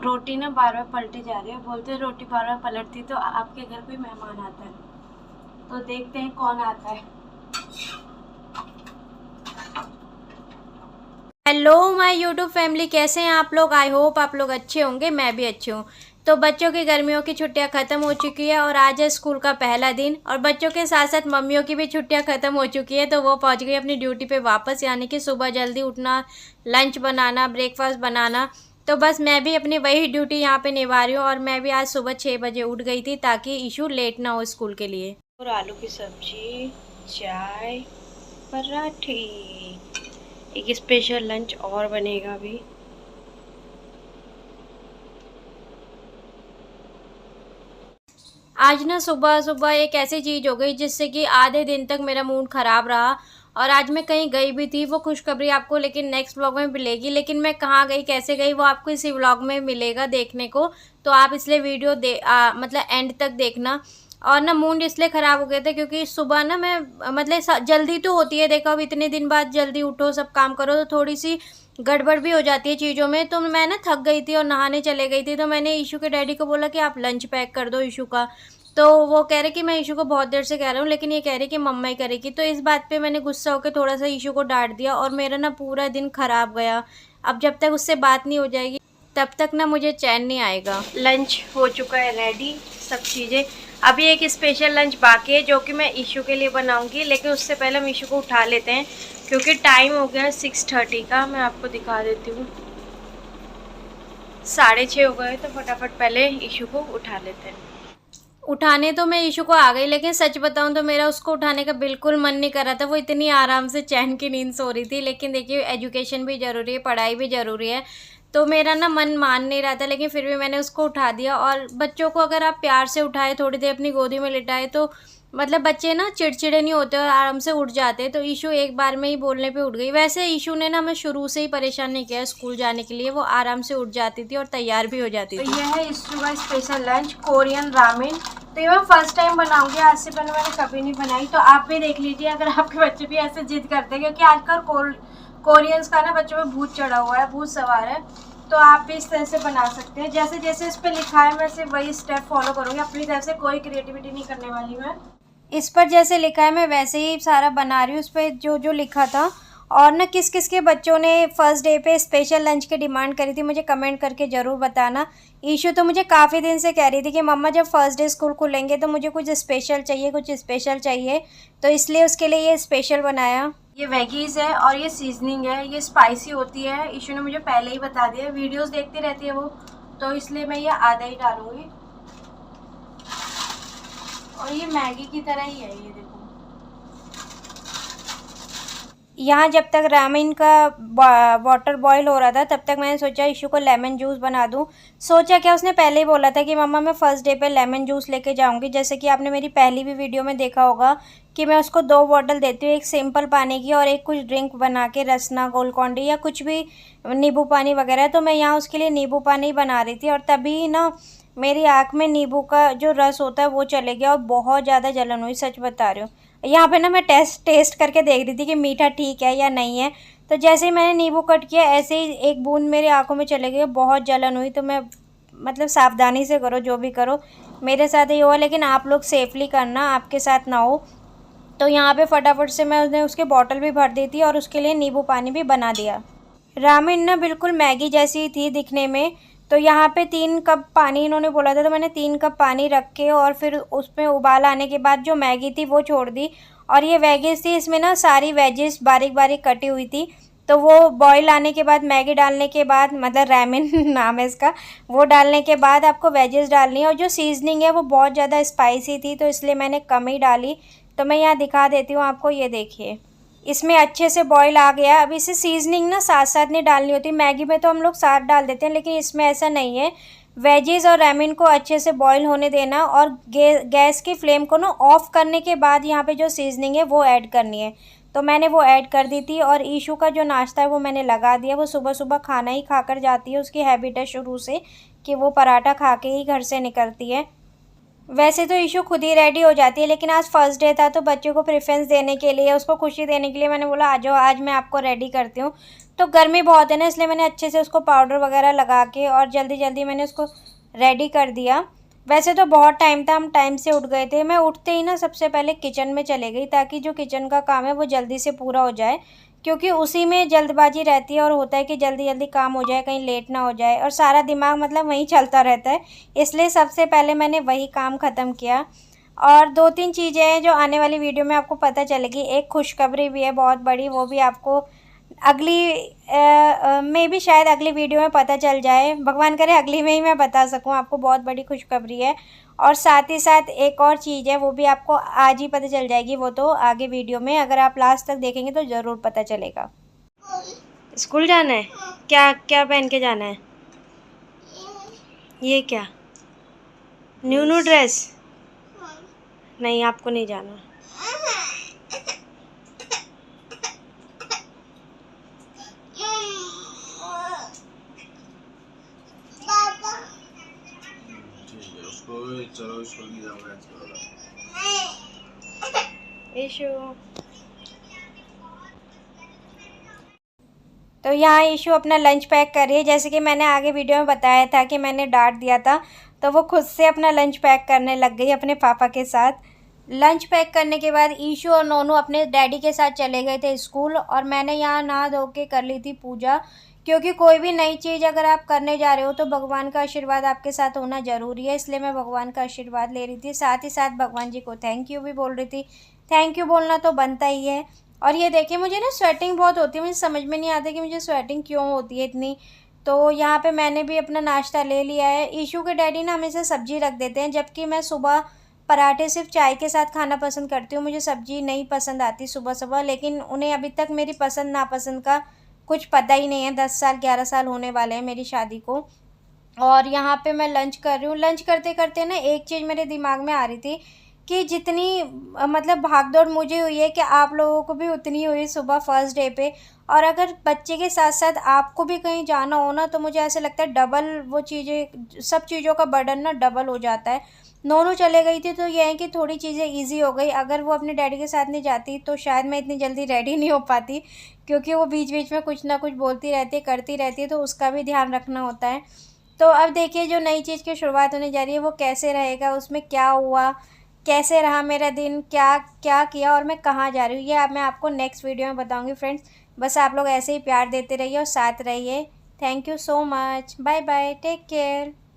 रोटी ना बार बार पलटी जा रही है। बोलते हैं रोटी बार बार पलटती तो आपके घर कोई मेहमान आता है। तो देखते हैं कौन आता है। हेलो माय यूट्यूब फैमिली, कैसे हैं आप लोग। आई होप आप लोग अच्छे होंगे, मैं भी अच्छी हूँ। तो बच्चों की गर्मियों की छुट्टियां ख़त्म हो चुकी है और आज है स्कूल का पहला दिन। और बच्चों के साथ साथ मम्मियों की भी छुट्टियां ख़त्म हो चुकी है, तो वो पहुंच गई अपनी ड्यूटी पे वापस, यानी कि सुबह जल्दी उठना, लंच बनाना, ब्रेकफास्ट बनाना। तो बस मैं भी अपनी वही ड्यूटी यहाँ पे निभा रही हूँ। और मैं भी आज सुबह 6 बजे उठ गई थी ताकि ईशू लेट ना हो स्कूल के लिए। और आलू की सब्जी, चाय, पराठे, एक स्पेशल लंच और बनेगा अभी। आज ना सुबह सुबह एक ऐसी चीज़ हो गई जिससे कि आधे दिन तक मेरा मूड ख़राब रहा। और आज मैं कहीं गई भी थी, वो खुशखबरी आपको लेकिन नेक्स्ट व्लॉग में मिलेगी। लेकिन मैं कहाँ गई, कैसे गई, वो आपको इसी व्लॉग में मिलेगा देखने को। तो आप इसलिए वीडियो मतलब एंड तक देखना। और ना मूड इसलिए ख़राब हो गया था क्योंकि सुबह ना मैं मतलब जल्दी तो होती है, देखो अब इतने दिन बाद जल्दी उठो सब काम करो तो थोड़ी सी गड़बड़ भी हो जाती है चीज़ों में। तो मैं ना थक गई थी और नहाने चले गई थी। तो मैंने ईशू के डैडी को बोला कि आप लंच पैक कर दो ईशू का। तो वो कह रहे कि मैं ईशू को बहुत देर से कह रहा हूँ, लेकिन ये कह रही कि मम्मा ही करेगी। तो इस बात पे मैंने गुस्सा होकर थोड़ा सा ईशू को डांट दिया और मेरा ना पूरा दिन ख़राब गया। अब जब तक उससे बात नहीं हो जाएगी तब तक ना मुझे चैन नहीं आएगा। लंच हो चुका है रेडी, सब चीज़ें। अभी एक स्पेशल लंच बाकी है जो कि मैं ईशू के लिए बनाऊंगी, लेकिन उससे पहले हम ईशू को उठा लेते हैं क्योंकि टाइम हो गया है 6:30 का। मैं आपको दिखा देती हूँ, 6:30 हो गए। तो फटाफट पहले ईशू को उठा लेते हैं। उठाने तो मैं ईशू को आ गई, लेकिन सच बताऊं तो मेरा उसको उठाने का बिल्कुल मन नहीं कर रहा था। वो इतनी आराम से चैन की नींद सो रही थी। लेकिन देखिए एजुकेशन भी ज़रूरी है, पढ़ाई भी ज़रूरी है। तो मेरा ना मन मान नहीं रहा था, लेकिन फिर भी मैंने उसको उठा दिया। और बच्चों को अगर आप प्यार से उठाए, थोड़ी देर अपनी गोदी में लिटाए, तो मतलब बच्चे ना चिड़चिड़े नहीं होते और आराम से उठ जाते। तो ईशू एक बार में ही बोलने पे उठ गई। वैसे ईशू ने ना हमें शुरू से ही परेशान नहीं किया स्कूल जाने के लिए, वो आराम से उठ जाती थी और तैयार भी हो जाती थी। तो यह है ईशू का स्पेशल लंच, कोरियन रामेन। तो ये मैं फर्स्ट टाइम बनाऊंगी, आज से पहले मैंने कभी नहीं बनाई। तो आप भी देख लीजिए अगर आपके बच्चे भी ऐसे जिद करते हैं, क्योंकि आजकल कोरियंस का ना बच्चों में भूत चढ़ा हुआ है, भूत सवार है। तो आप भी इस तरह से बना सकते हैं, जैसे जैसे इस पर लिखा है मैं सिर्फ वही स्टेप फॉलो करूँगी। अपनी तरफ से कोई क्रिएटिविटी नहीं करने वाली मैं। इस पर जैसे लिखा है मैं वैसे ही सारा बना रही हूँ, उस पर जो जो लिखा था। और ना किस किस के बच्चों ने फर्स्ट डे पे स्पेशल लंच की डिमांड करी थी, मुझे कमेंट करके ज़रूर बताना। ईशू तो मुझे काफ़ी दिन से कह रही थी कि मम्मा जब फर्स्ट डे स्कूल खुलेंगे तो मुझे कुछ स्पेशल चाहिए, कुछ स्पेशल चाहिए। तो इसलिए उसके लिए ये स्पेशल बनाया। ये वेजीज है और ये सीजनिंग है, ये स्पाइसी होती है। ईशू ने मुझे पहले ही बता दिया, वीडियोस देखती रहती है वो, तो इसलिए मैं ये आधा ही डालूंगी। और ये मैगी की तरह ही है, ये देखो। यहाँ जब तक रामेन का वाटर बॉईल हो रहा था तब तक मैंने सोचा ईशू को लेमन जूस बना दूँ। सोचा क्या, उसने पहले ही बोला था कि मम्मा मैं फ़र्स्ट डे पे लेमन जूस लेके जाऊँगी। जैसे कि आपने मेरी पहली भी वीडियो में देखा होगा कि मैं उसको 2 बॉटल देती हूँ, एक सिंपल पानी की और एक कुछ ड्रिंक बना के, रसना, ग्लूकॉन-डी या कुछ भी, नींबू पानी वगैरह। तो मैं यहाँ उसके लिए नींबू पानी बना रही थी और तभी ना मेरी आँख में नींबू का जो रस होता है वो चले गया और बहुत ज़्यादा जलन हुई, सच बता रही हूँ। यहाँ पे ना मैं टेस्ट करके देख रही थी कि मीठा ठीक है या नहीं है। तो जैसे ही मैंने नींबू कट किया ऐसे ही एक बूंद मेरी आंखों में चले गई, बहुत जलन हुई। तो मैं मतलब सावधानी से करो, जो भी करो, मेरे साथ ही हुआ, लेकिन आप लोग सेफली करना, आपके साथ ना हो। तो यहाँ पे फटाफट से मैंने उसके बॉटल भी भर दी थी और उसके लिए नींबू पानी भी बना दिया। रामेन ना बिल्कुल मैगी जैसी थी दिखने में। तो यहाँ पे 3 कप पानी इन्होंने बोला था, तो मैंने 3 कप पानी रख के और फिर उसमें उबाल आने के बाद जो मैगी थी वो छोड़ दी। और ये वेजिस थी, इसमें ना सारी वेजिस बारीक बारीक कटी हुई थी। तो वो बॉईल आने के बाद, मैगी डालने के बाद, मतलब रामेन नाम है इसका, वो डालने के बाद आपको वेजिस डालनी है। और जो सीजनिंग है वो बहुत ज़्यादा स्पाइसी थी तो इसलिए मैंने कम ही डाली। तो मैं यहाँ दिखा देती हूँ आपको, ये देखिए इसमें अच्छे से बॉईल आ गया। अब इसे सीजनिंग ना साथ साथ नहीं डालनी होती, मैगी में तो हम लोग साथ डाल देते हैं, लेकिन इसमें ऐसा नहीं है। वेजीज और रामेन को अच्छे से बॉईल होने देना और गैस की फ्लेम को ना ऑफ करने के बाद यहाँ पे जो सीजनिंग है वो ऐड करनी है। तो मैंने वो ऐड कर दी थी। और ईशू का जो नाश्ता है वो मैंने लगा दिया। वो सुबह सुबह खाना ही खाकर जाती है, उसकी हैबिट है शुरू से कि वो पराठा खा के ही घर से निकलती है। वैसे तो ईशू खुद ही रेडी हो जाती है, लेकिन आज फर्स्ट डे था तो बच्चों को प्रेफरेंस देने के लिए, उसको खुशी देने के लिए मैंने बोला आ जाओ आज मैं आपको रेडी करती हूँ। तो गर्मी बहुत है ना, इसलिए मैंने अच्छे से उसको पाउडर वगैरह लगा के और जल्दी जल्दी मैंने उसको रेडी कर दिया। वैसे तो बहुत टाइम था, हम टाइम से उठ गए थे। मैं उठते ही ना सबसे पहले किचन में चले गई, ताकि जो किचन का काम है वो जल्दी से पूरा हो जाए, क्योंकि उसी में जल्दबाजी रहती है और होता है कि जल्दी जल्दी काम हो जाए, कहीं लेट ना हो जाए, और सारा दिमाग मतलब वहीं चलता रहता है। इसलिए सबसे पहले मैंने वही काम ख़त्म किया। और 2-3 चीज़ें हैं जो आने वाली वीडियो में आपको पता चलेगी। एक खुशखबरी भी है बहुत बड़ी, वो भी आपको अगली में भी शायद अगली वीडियो में पता चल जाए। भगवान करे अगली में ही मैं बता सकूं आपको, बहुत बड़ी खुशखबरी है। और साथ ही साथ एक और चीज़ है, वो भी आपको आज ही पता चल जाएगी, वो तो आगे वीडियो में, अगर आप लास्ट तक देखेंगे तो ज़रूर पता चलेगा। स्कूल जाना है? क्या क्या पहन के जाना है? ये क्या न्यू न्यू ड्रेस? नहीं, आपको नहीं जाना। चलो स्कूल नहीं जाऊंगा इशू तो यहाँ इशू अपना लंच पैक कर रही है। जैसे कि मैंने आगे वीडियो में बताया था कि मैंने डांट दिया था, तो वो खुद से अपना लंच पैक करने लग गई अपने पापा के साथ। लंच पैक करने के बाद ईशू और नोनू अपने डैडी के साथ चले गए थे स्कूल, और मैंने यहाँ नहा धो के कर ली थी पूजा, क्योंकि कोई भी नई चीज़ अगर आप करने जा रहे हो तो भगवान का आशीर्वाद आपके साथ होना ज़रूरी है। इसलिए मैं भगवान का आशीर्वाद ले रही थी, साथ ही साथ भगवान जी को थैंक यू भी बोल रही थी। थैंक यू बोलना तो बनता ही है। और ये देखिए, मुझे ना स्वेटिंग बहुत होती है, मुझे समझ में नहीं आता कि मुझे स्वेटिंग क्यों होती है इतनी। तो यहाँ पे मैंने भी अपना नाश्ता ले लिया है। ईशू के डैडी ना हमेशा सब्जी रख देते हैं, जबकि मैं सुबह पराठे सिर्फ चाय के साथ खाना पसंद करती हूँ। मुझे सब्जी नहीं पसंद आती सुबह सुबह, लेकिन उन्हें अभी तक मेरी पसंद नापसंद का कुछ पता ही नहीं है। 10 साल 11 साल होने वाले हैं मेरी शादी को। और यहाँ पे मैं लंच कर रही हूँ। लंच करते करते ना एक चीज़ मेरे दिमाग में आ रही थी कि जितनी मतलब भाग-दौड़ मुझे हुई है, कि आप लोगों को भी उतनी हुई सुबह फर्स्ट डे पे। और अगर बच्चे के साथ-साथ आपको भी कहीं जाना हो ना, तो मुझे ऐसा लगता है डबल वो चीज़ें, सब चीज़ों का बर्डन ना डबल हो जाता है। नोनू चले गई थी तो ये है कि थोड़ी चीज़ें ईज़ी हो गई। अगर वो अपने डैडी के साथ नहीं जाती तो शायद मैं इतनी जल्दी रेडी नहीं हो पाती, क्योंकि वो बीच-बीच में कुछ ना कुछ बोलती रहती है, करती रहती है, तो उसका भी ध्यान रखना होता है। तो अब देखिए, जो नई चीज़ की शुरुआत होने जा रही है वो कैसे रहेगा, उसमें क्या हुआ, कैसे रहा मेरा दिन, क्या क्या किया और मैं कहाँ जा रही हूँ, ये अब मैं आपको नेक्स्ट वीडियो में बताऊँगी फ्रेंड्स। बस आप लोग ऐसे ही प्यार देते रहिए और साथ रहिए। Thank you so much. Bye bye, take care.